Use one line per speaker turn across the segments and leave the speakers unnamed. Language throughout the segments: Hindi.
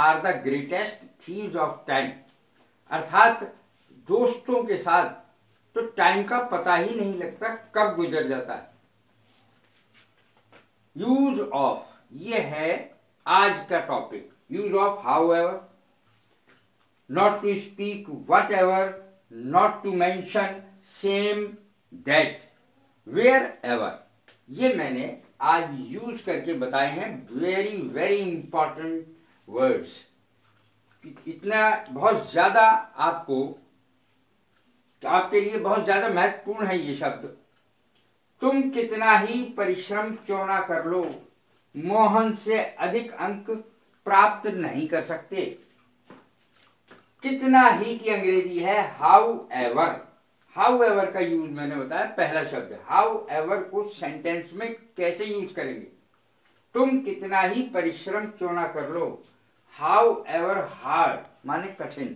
Are the greatest thieves of time. अर्थात दोस्तों के साथ तो टाइम का पता ही नहीं लगता कब गुजर जाता है। यूज ऑफ, ये है आज का topic. Use of however, not to speak, whatever, not to mention, same, that, wherever, ये मैंने आज यूज करके बताए हैं। Very very important words. इतना बहुत ज्यादा आपके लिए बहुत ज्यादा महत्वपूर्ण है ये शब्द। तुम कितना ही परिश्रम क्यों ना कर लो, मोहन से अधिक अंक प्राप्त नहीं कर सकते। कितना ही की अंग्रेजी है हाउ एवर। हाउ एवर का यूज मैंने बताया, पहला शब्द। हाउ एवर को सेंटेंस में कैसे यूज करेंगे? तुम कितना ही परिश्रम क्यों ना कर लो, हाउ एवर हार्ड माने कठिन,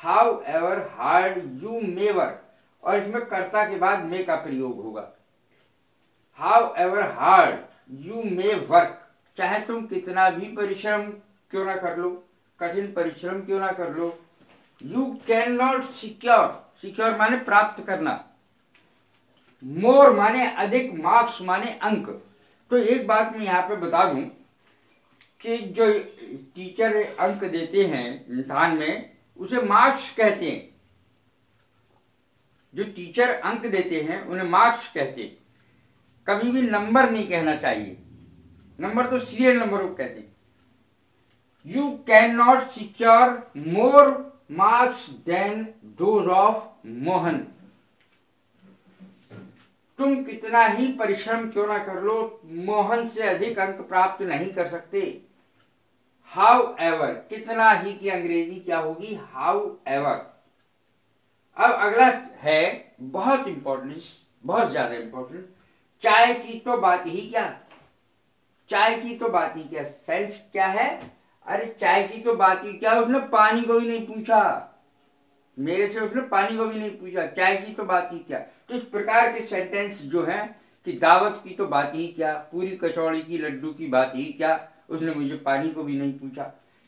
how ever hard you may work, और इसमें कर्ता के बाद मे का प्रयोग होगा। How ever hard you may work, चाहे तुम कितना भी परिश्रम क्यों ना कर लो, कठिन परिश्रम क्यों ना कर लो। You can not secure, secure माने प्राप्त करना, मोर माने अधिक, मार्क्स माने अंक। तो एक बात मैं यहाँ पे बता दूं कि जो टीचर अंक देते हैं इम्तिहान में, उसे मार्क्स कहते हैं। जो टीचर अंक देते हैं उन्हें मार्क्स कहते हैं। कभी भी नंबर नहीं कहना चाहिए, नंबर तो सीरियल नंबर को कहते हैं। You can not secure more marks than those of Mohan. तुम कितना ही परिश्रम क्यों ना कर लो, मोहन से अधिक अंक प्राप्त नहीं कर सकते। हाउ एवर, कितना ही की अंग्रेजी क्या होगी? How ever. अब अगला है बहुत इंपॉर्टेंट, बहुत ज्यादा इंपॉर्टेंट। चाय की तो बात ही क्या, चाय की तो बात ही क्या, सेंस क्या है? अरे चाय की तो बात ही क्या, उसने पानी को भी नहीं पूछा मेरे से, उसने पानी को भी नहीं पूछा, चाय की तो बात ही क्या। तो इस प्रकार के सेंटेंस जो है कि दावत की तो बात ही क्या, पूरी कचौड़ी की लड्डू की बात ही क्या, उसने मुझे पानी को भी नहीं पूछा।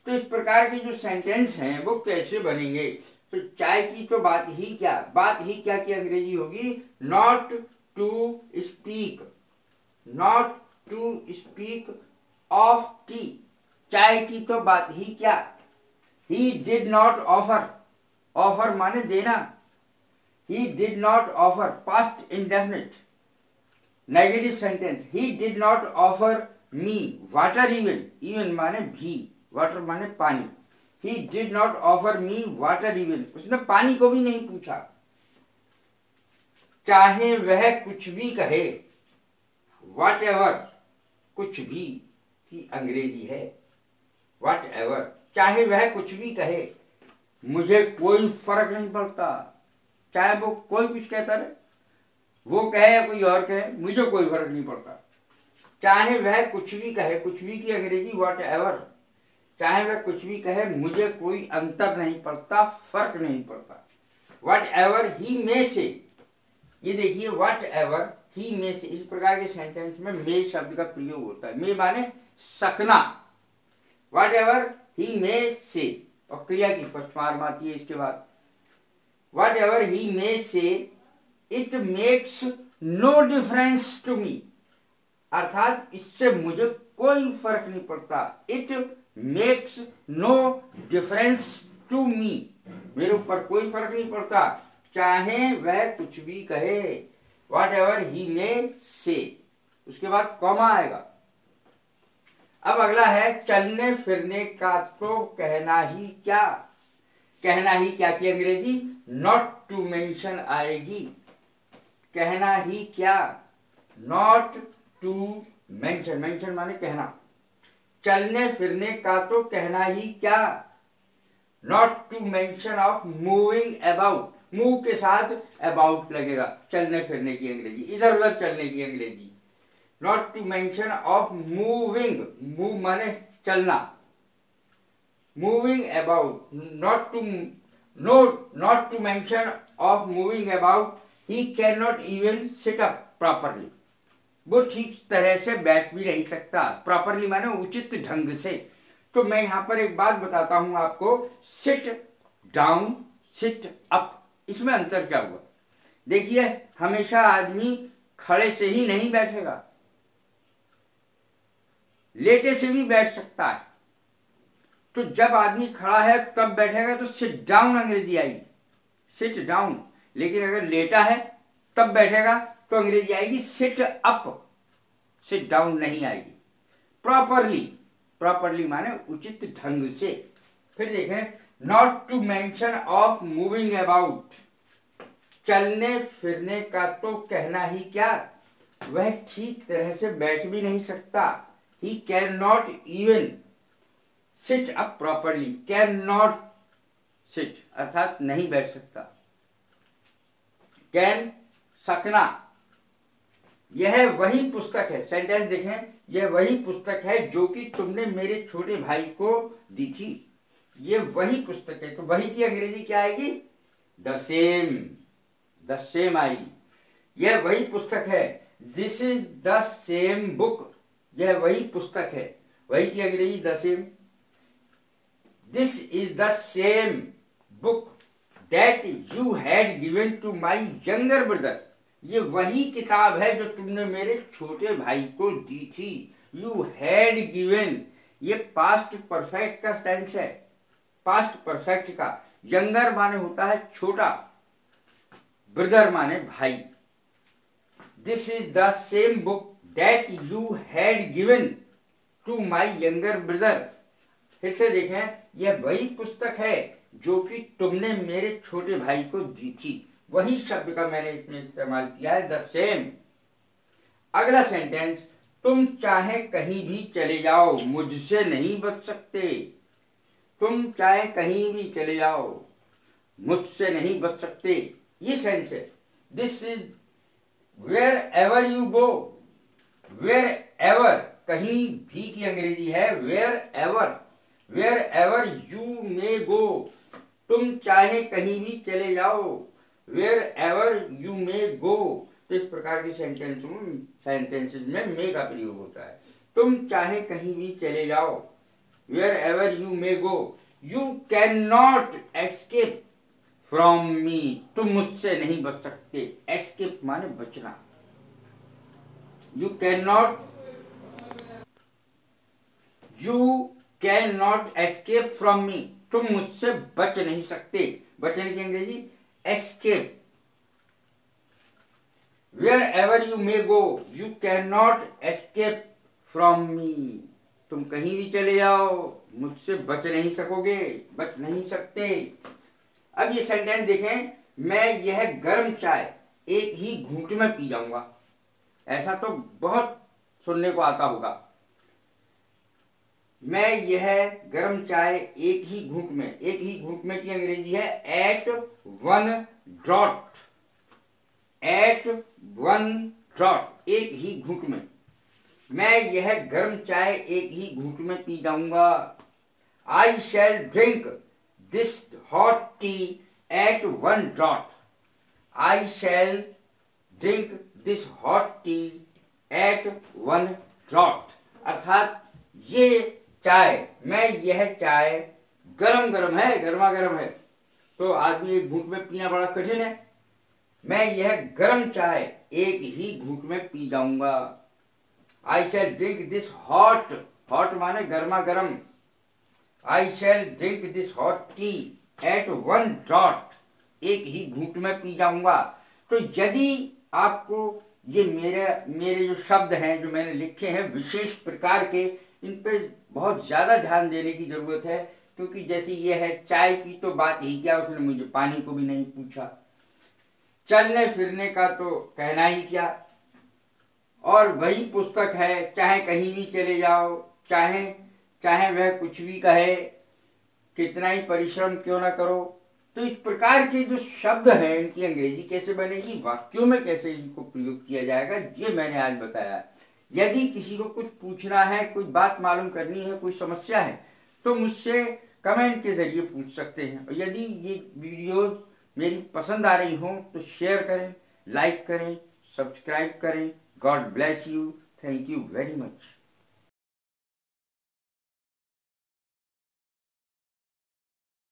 तो इस प्रकार के जो सेंटेंस हैं वो कैसे बनेंगे? तो चाय की तो बात ही क्या, बात ही क्या की अंग्रेजी होगी not to speak, not to speak of tea. चाय की तो बात ही क्या। He did not offer, offer माने देना, he did not offer, past indefinite negative sentence. He did not offer me water even, even माने भी, वाटर माने पानी। He did not offer me water even, उसने पानी को भी नहीं पूछा। चाहे वह कुछ भी कहे, वट एवर, कुछ भी की अंग्रेजी है वट एवर। चाहे वह कुछ भी कहे, मुझे कोई फर्क नहीं पड़ता। चाहे वो कोई कुछ कहता रहे, वो कहे या कोई और कहे, मुझे कोई फर्क नहीं पड़ता। चाहे वह कुछ भी कहे, कुछ भी की अंग्रेजी वट एवर। चाहे वह कुछ भी कहे, मुझे कोई अंतर नहीं पड़ता, फर्क नहीं पड़ता। वट एवर ही मे से, ये देखिए वट एवर ही मे से, इस प्रकार के सेंटेंस में मे शब्द का प्रयोग होता है। मे माने सकना, वट एवर ही मे से, और क्रिया की फर्स्ट फॉर्म आती है इसके बाद। What ever he may say, it makes no difference to me, अर्थात इससे मुझे कोई फर्क नहीं पड़ता। It makes no difference to me, मेरे ऊपर कोई फर्क नहीं पड़ता, चाहे वह कुछ भी कहे। वट एवर ही मे से, उसके बाद कॉमा आएगा। अब अगला है चलने फिरने का तो कहना ही क्या। कहना ही क्या की अंग्रेजी नॉट टू मेंशन आएगी। कहना ही क्या, नॉट टू मेंशन, मेंशन माने कहना। चलने फिरने का तो कहना ही क्या, not to mention of moving about, move के साथ अबाउट लगेगा। चलने फिरने की अंग्रेजी, इधर उधर चलने की अंग्रेजी। Not to mention of moving, move माने चलना, moving about, not to mention of moving about. He can not even sit up properly, वो ठीक तरह से बैठ भी नहीं सकता। प्रॉपरली माने उचित ढंग से, तो मैं यहां पर एक बात बताता हूं आपको, सिट डाउन, सिट अप, इसमें अंतर क्या हुआ? देखिए, हमेशा आदमी खड़े से ही नहीं बैठेगा, लेटे से भी बैठ सकता है। तो जब आदमी खड़ा है तब बैठेगा तो सिट डाउन अंग्रेजी आएगी, सिट डाउन। लेकिन अगर लेटा है तब बैठेगा तो अंग्रेजी आएगी सिट अप, सिट डाउन नहीं आएगी। प्रॉपरली, प्रॉपरली माने उचित ढंग से। फिर देखें, not to mention of moving about, चलने फिरने का तो कहना ही क्या, वह ठीक तरह से बैठ भी नहीं सकता। ही can not even sit up properly, can not sit अर्थात नहीं बैठ सकता। कैन सकना, यह वही पुस्तक है, सेंटेंस देखें, यह वही पुस्तक है जो कि तुमने मेरे छोटे भाई को दी थी। ये वही पुस्तक है, तो वही की अंग्रेजी क्या आएगी? द सेम, द सेम आएगी। यह वही पुस्तक है, this is the same book, यह वही पुस्तक है, वही की अंग्रेजी the same. This is the same book that you had given to my younger brother, ये वही किताब है जो तुमने मेरे छोटे भाई को दी थी। यू हैड गिवन, ये पास्ट परफेक्ट का टेंस है, पास्ट परफेक्ट का। यंगर माने होता है छोटा, ब्रदर माने भाई। This is the same book that you had given to my younger brother. फिर से देखें, यह वही पुस्तक है जो कि तुमने मेरे छोटे भाई को दी थी, वही शब्द का मैंने इसमें इस्तेमाल किया है, द सेम। अगला सेंटेंस, तुम चाहे कहीं भी चले जाओ मुझसे नहीं बच सकते, तुम चाहे कहीं भी चले जाओ मुझसे नहीं बच सकते, ये सेंस है। This is wherever you go, wherever कहीं भी की अंग्रेजी है wherever, wherever you may go, तुम चाहे कहीं भी चले जाओ, wherever you may go. तो इस प्रकार के सेंटेंसेस में मे का प्रयोग होता है। तुम चाहे कहीं भी चले जाओ, wherever you may go, you can not escape from me, तुम मुझसे नहीं बच सकते। एस्केप माने बचना, you can not escape from me, तुम मुझसे बच नहीं सकते। बचने की अंग्रेजी escape. Wherever you may go, you can not escape from me, तुम कहीं भी चले जाओ मुझसे बच नहीं सकोगे, बच नहीं सकते। अब ये सेंटेंस देखें, मैं यह गर्म चाय एक ही घूंट में पी जाऊंगा, ऐसा तो बहुत सुनने को आता होगा। मैं यह गर्म चाय एक ही घूंट में, एक ही घूंट में की अंग्रेजी है at one draught, at one draught, एक ही घूंट में। मैं यह गर्म चाय एक ही घूंट में पी जाऊंगा। I shall drink this hot tea at one draught, I shall drink this hot tea at one draught, अर्थात ये चाय, मैं यह चाय गरम गरम है, गर्मा गर्म है, तो आदमी एक घूंट में पीना बड़ा कठिन है। मैं यह गरम चाय एक ही घूंट में पी जाऊंगा। I shall drink this hot, hot माने गर्मा गर्म, I shall drink this hot tea at one draught, एक ही घूंट में पी जाऊंगा। तो यदि आपको ये मेरे जो शब्द हैं जो मैंने लिखे हैं विशेष प्रकार के, इन पे बहुत ज्यादा ध्यान देने की जरूरत है, क्योंकि जैसे ये है चाय की तो बात ही क्या, उसने मुझे पानी को भी नहीं पूछा। चलने फिरने का तो कहना ही क्या, और वही पुस्तक है, चाहे कहीं भी चले जाओ, चाहे वह कुछ भी कहे, कितना ही परिश्रम क्यों ना करो। तो इस प्रकार के जो शब्द हैं इनकी अंग्रेजी कैसे बनेगी, वाक्यों में कैसे इनको प्रयोग किया जाएगा, ये मैंने आज बताया। यदि किसी को कुछ पूछना है, कुछ बात मालूम करनी है, कोई समस्या है, तो मुझसे कमेंट के जरिए पूछ सकते हैं। और यदि ये वीडियो मेरी पसंद आ रही हो तो शेयर करें, लाइक करें, सब्सक्राइब करें। God bless you, thank you very much.